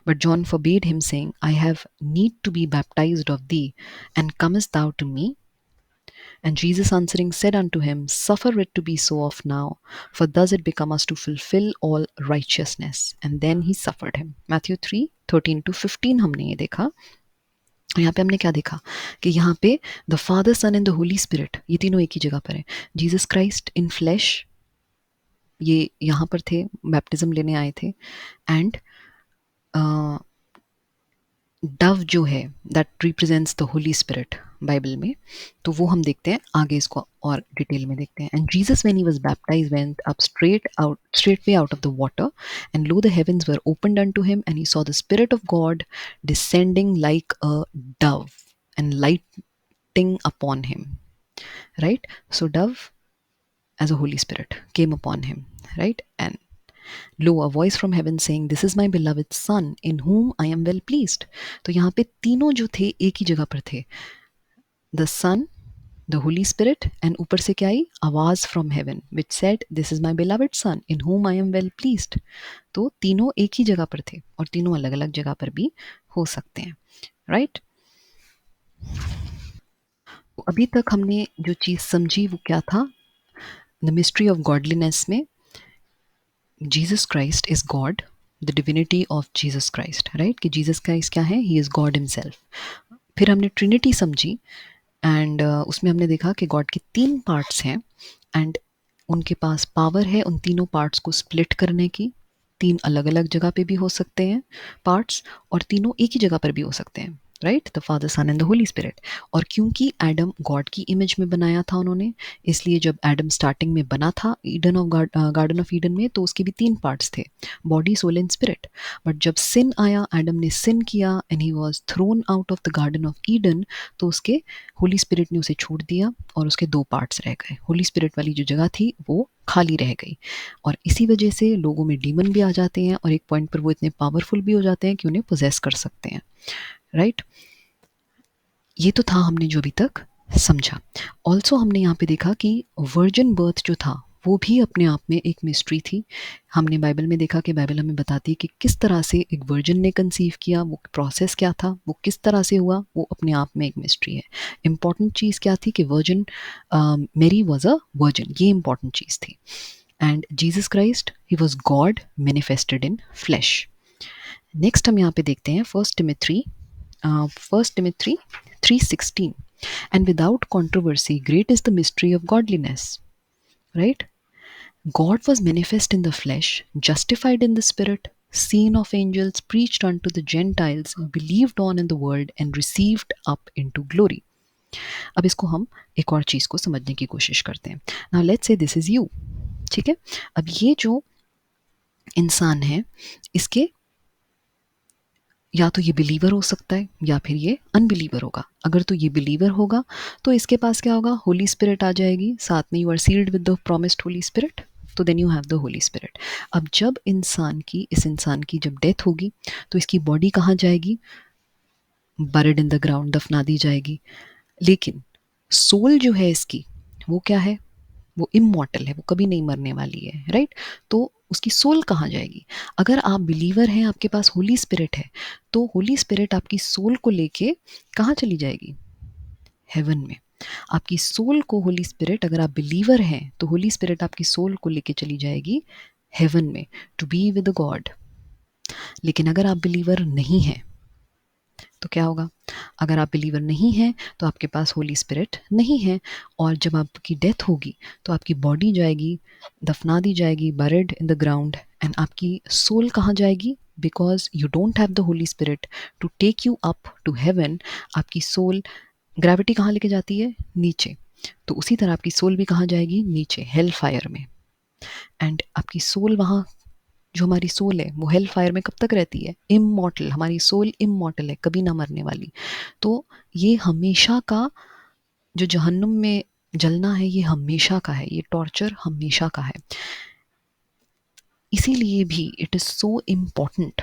But John forbade him, saying, I have need to be baptized of thee, and comest thou to me? And Jesus answering said unto him, Suffer it to be so of now, for thus it become us to fulfill all righteousness. And then he suffered him. Matthew 3 13 to 15 हमने ये देखा. यहाँ पे हमने क्या देखा कि यहाँ पे the Father Son and the Holy Spirit ये तीनों एक ही जगह पर है. जीसस क्राइस्ट इन फ्लैश ये यहाँ पर थे, बैप्टिज्म लेने आए थे. एंड डव जो है that represents the Holy spirit Bible में, तो वो हम देखते हैं आगे, इसको और डिटेल में देखते हैं. And Jesus when he was baptized went up straight way out of the water, and lo the heavens were opened unto him, and he saw the spirit of God descending like a dove and lighting upon him, right. So dove as a holy spirit came upon him, right. And lo a voice from heaven saying this is my beloved Son in whom I am well pleased. तो यहाँ पे तीनों जो थे एक ही जगह पर थे, the Son, the Holy Spirit, and ऊपर से क्या आई, आवाज from heaven which said this is my beloved Son in whom I am well pleased. तो तीनों एक ही जगह पर थे और तीनों अलग अलग जगह पर भी हो सकते हैं, राइट। तो अभी तक हमने जो चीज समझी वो क्या था, द मिस्ट्री ऑफ गॉडलीनेस में Jesus Christ is God, the divinity of Jesus Christ, right, कि जीसस क्राइस्ट क्या है, ही इज गॉड हिमसेल्फ। फिर हमने ट्रिनिटी समझी, एंड उसमें हमने देखा कि गॉड के तीन पार्ट्स हैं, एंड उनके पास पावर है उन तीनों पार्ट्स को स्प्लिट करने की। तीन अलग अलग जगह पे भी हो सकते हैं पार्ट्स, और तीनों एक ही जगह पर भी हो सकते हैं, right, the Father Son and the Holy Spirit. और क्योंकि एडम गॉड की इमेज में बनाया था उन्होंने, इसलिए जब एडम स्टार्टिंग में बना था Eden of garden of Eden में, तो उसके भी तीन पार्ट्स थे, body soul and spirit. But जब सिन आया, एडम ने सिन किया and he was thrown out of the garden of Eden, तो उसके होली स्पिरिट ने उसे छोड़ दिया और उसके दो पार्ट्स रह गए, होली स्पिरिट वाली जो जगह थी वो खाली रह गई। और इसी वजह से लोगों में डीमन भी आ जाते हैं और एक पॉइंट पर वो इतने पावरफुल भी हो जाते हैं कि उन्हें पोजेस कर सकते हैं, राइट। ये तो था हमने जो अभी तक समझा। ऑल्सो हमने यहाँ पे देखा कि वर्जिन बर्थ जो था वो भी अपने आप में एक मिस्ट्री थी। हमने बाइबल में देखा कि बाइबल हमें बताती है कि किस तरह से एक वर्जिन ने कंसीव किया, वो प्रोसेस क्या था, वो किस तरह से हुआ, वो अपने आप में एक मिस्ट्री है। इम्पॉर्टेंट चीज़ क्या थी कि virgin, Mary was a virgin, ये इम्पॉर्टेंट चीज़ थी। And Jesus Christ, he was God manifested in flash. Next हम यहाँ पे देखते हैं first Timothy 3:16, and without controversy great is the mystery of godliness, right? God was manifest in the flesh, justified in the spirit, seen of angels, preached unto the Gentiles, believed on in the world, and received up into glory. अब इसको हम एक और चीज को समझने की कोशिश करते हैं। Now let's say this is you, ठीक है। अब ये जो इंसान है, इसके या तो ये बिलीवर हो सकता है या फिर ये अनबिलीवर होगा। अगर तो ये बिलीवर होगा तो इसके पास क्या होगा, होली स्पिरिट आ जाएगी, साथ में you are sealed with the promised Holy Spirit, तो then you have the Holy Spirit. अब जब इस इंसान की जब डेथ होगी तो इसकी बॉडी कहाँ जाएगी, बरिड इन द ग्राउंड, दफना दी जाएगी। लेकिन सोल जो है इसकी, वो क्या है, वो इमॉर्टल है, वो कभी नहीं मरने वाली है, राइट। तो उसकी सोल कहाँ जाएगी, अगर आप बिलीवर हैं, आपके पास होली स्पिरिट है, तो होली स्पिरिट आपकी सोल को लेके कहाँ चली जाएगी, हेवन में। आपकी सोल को होली स्पिरिट, अगर आप बिलीवर हैं तो होली स्पिरिट आपकी सोल को लेके चली जाएगी हेवन में, टू बी विद गॉड। लेकिन अगर आप बिलीवर नहीं हैं तो क्या होगा, अगर आप बिलीवर नहीं हैं तो आपके पास होली स्पिरिट नहीं है, और जब आपकी डेथ होगी तो आपकी बॉडी जाएगी, दफना दी जाएगी, buried in the ground, and आपकी सोल कहाँ जाएगी, because you don't have the Holy Spirit to take you up to heaven. आपकी सोल, ग्रेविटी कहाँ लेके जाती है, नीचे, तो उसी तरह आपकी सोल भी कहाँ जाएगी, नीचे, हेल फायर में। एंड आपकी सोल वहाँ, जो हमारी सोल है वो हेल फायर में कब तक रहती है, इमॉर्टल, हमारी सोल इमॉर्टल है, कभी ना मरने वाली। तो ये हमेशा का, जो जहन्नुम में जलना है ये हमेशा का है, ये टॉर्चर हमेशा का है। इसीलिए भी it is so important,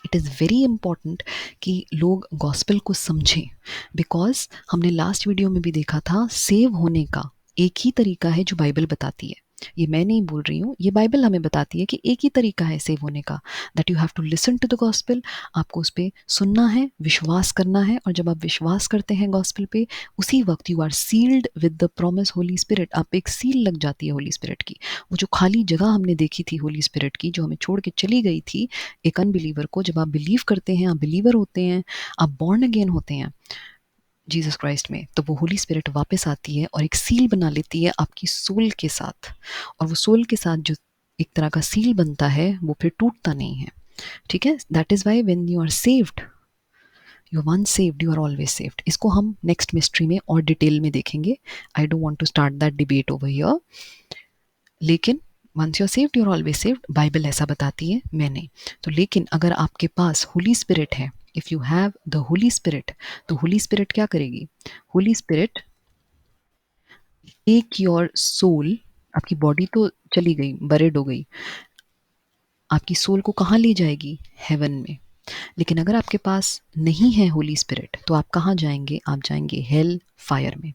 it is very important कि लोग गॉस्पेल को समझें। बिकॉज हमने लास्ट वीडियो में भी देखा था, सेव होने का एक ही तरीका है जो बाइबल बताती है। ये मैं नहीं बोल रही हूँ, ये बाइबल हमें बताती है कि एक ही तरीका है सेव होने का, that you have to listen to the gospel. आपको उस पर सुनना है, विश्वास करना है, और जब आप विश्वास करते हैं गॉस्पेल पे, उसी वक्त you are sealed with the promise Holy Spirit. आप एक सील लग जाती है होली स्पिरिट की। वो जो खाली जगह हमने देखी थी होली स्पिरिट की, जो हमें छोड़ के चली गई थी एक अनबिलीवर को, जब आप बिलीव करते हैं, आप बिलीवर होते हैं, आप बॉर्न अगेन होते हैं जीसस क्राइस्ट में, तो वो होली स्पिरिट वापस आती है और एक सील बना लेती है आपकी सोल के साथ। और वो सोल के साथ जो एक तरह का सील बनता है वो फिर टूटता नहीं है, ठीक है। That is why when you are saved, you one saved, you are always saved. इसको हम नेक्स्ट मिस्ट्री में और डिटेल में देखेंगे। I don't want to start that debate over here, लेकिन once you are saved, you are always saved, Bible ऐसा बताती है, मैं नहीं। तो लेकिन अगर आपके पास होली स्पिरिट है, if you have the Holy Spirit, तो होली स्पिरिट क्या करेगी, Holi Spirit take your soul, आपकी बॉडी तो चली गई, बरेड हो गई, आपकी सोल को कहाँ ले जाएगी? हेवन में। लेकिन अगर आपके पास नहीं है होली स्पिरिट तो आप कहाँ जाएंगे? आप जाएंगे हेल फायर में।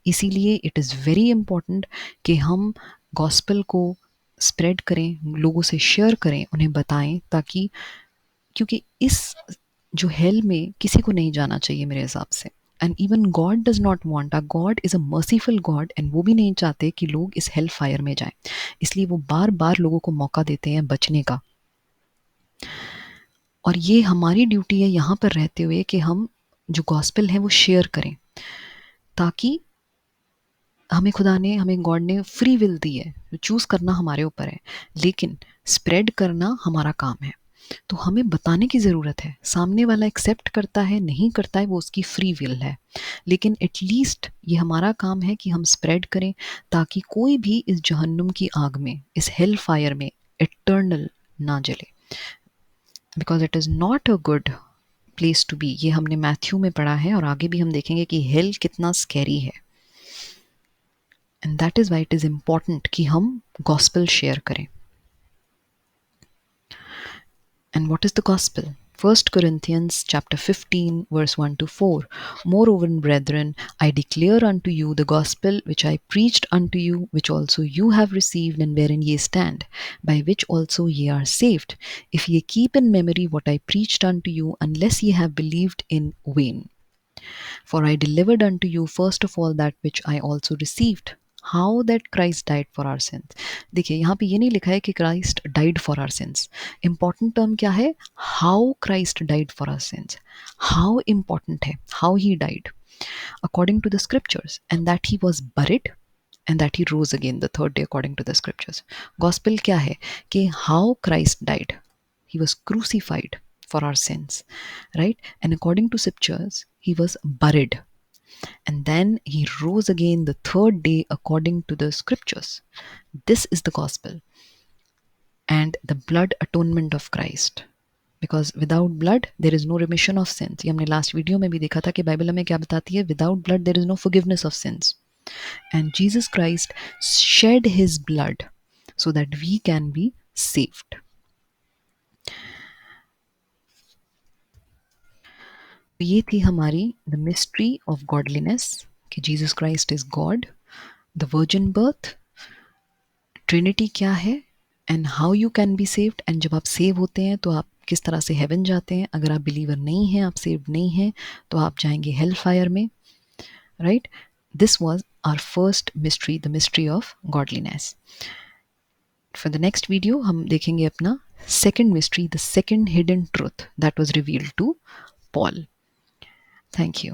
इसीलिए इट इज़ वेरी इंपॉर्टेंट कि हम गॉस्पेल को स्प्रेड करें, लोगों से शेयर करें, उन्हें बताएं, ताकि, क्योंकि इस जो हेल में किसी को नहीं जाना चाहिए मेरे हिसाब से। And even God does not want, a God is a merciful God, and वो भी नहीं चाहते कि लोग इस हेल फायर में जाएं। इसलिए वो बार बार लोगों को मौका देते हैं बचने का। और ये हमारी ड्यूटी है यहाँ पर रहते हुए कि हम जो गॉस्पेल है वो शेयर करें, ताकि हमें खुदा ने, हमें गॉड ने फ्री विल दी है, चूज करना हमारे ऊपर है, लेकिन स्प्रेड करना हमारा काम है। तो हमें बताने की ज़रूरत है। सामने वाला एक्सेप्ट करता है नहीं करता है वो उसकी फ्री विल है, लेकिन एटलीस्ट ये हमारा काम है कि हम स्प्रेड करें, ताकि कोई भी इस जहन्नुम की आग में, इस हेल फायर में इटर्नल ना जले। Because it is not a good place to be. ये हमने मैथ्यू में पढ़ा है और आगे भी हम देखेंगे कि हेल कितना स्कैरी है। And that is why it is important कि हम गॉस्पेल शेयर करें। And what is the gospel? First Corinthians chapter 15 verse 1 to 4. Moreover, brethren, I declare unto you the gospel which I preached unto you, which also you have received, and wherein ye stand, by which also ye are saved, if ye keep in memory what I preached unto you, unless ye have believed in vain. For I delivered unto you first of all that which I also received, how that Christ died for our sins. देखिए यहाँ पे ये नहीं लिखा है कि Christ died for our sins. Important term क्या है? How Christ died for our sins. How important है? How he died according to the scriptures, and that he was buried, and that he rose again the third day according to the scriptures. Gospel क्या है? कि how Christ died. He was crucified for our sins, right? And according to scriptures, he was buried. And then he rose again the third day according to the scriptures. This is the gospel. And the blood atonement of Christ. Because without blood, there is no remission of sins. ये हमने last video में भी देखा था कि Bible हमें क्या बताती है? Without blood, there is no forgiveness of sins. And Jesus Christ shed his blood so that we can be saved. ये थी हमारी द मिस्ट्री ऑफ गॉडलीनेस, कि Jesus Christ is God, the virgin birth, Trinity क्या है, and how you can be saved. And जब आप save होते हैं तो आप किस तरह से हेवन जाते हैं। अगर आप बिलीवर नहीं हैं, आप सेव्ड नहीं हैं, तो आप जाएंगे हेल फायर में, right. This was our first mystery, the mystery of godliness. For the next video हम देखेंगे अपना second mystery, the second hidden truth that was revealed to Paul. Thank you.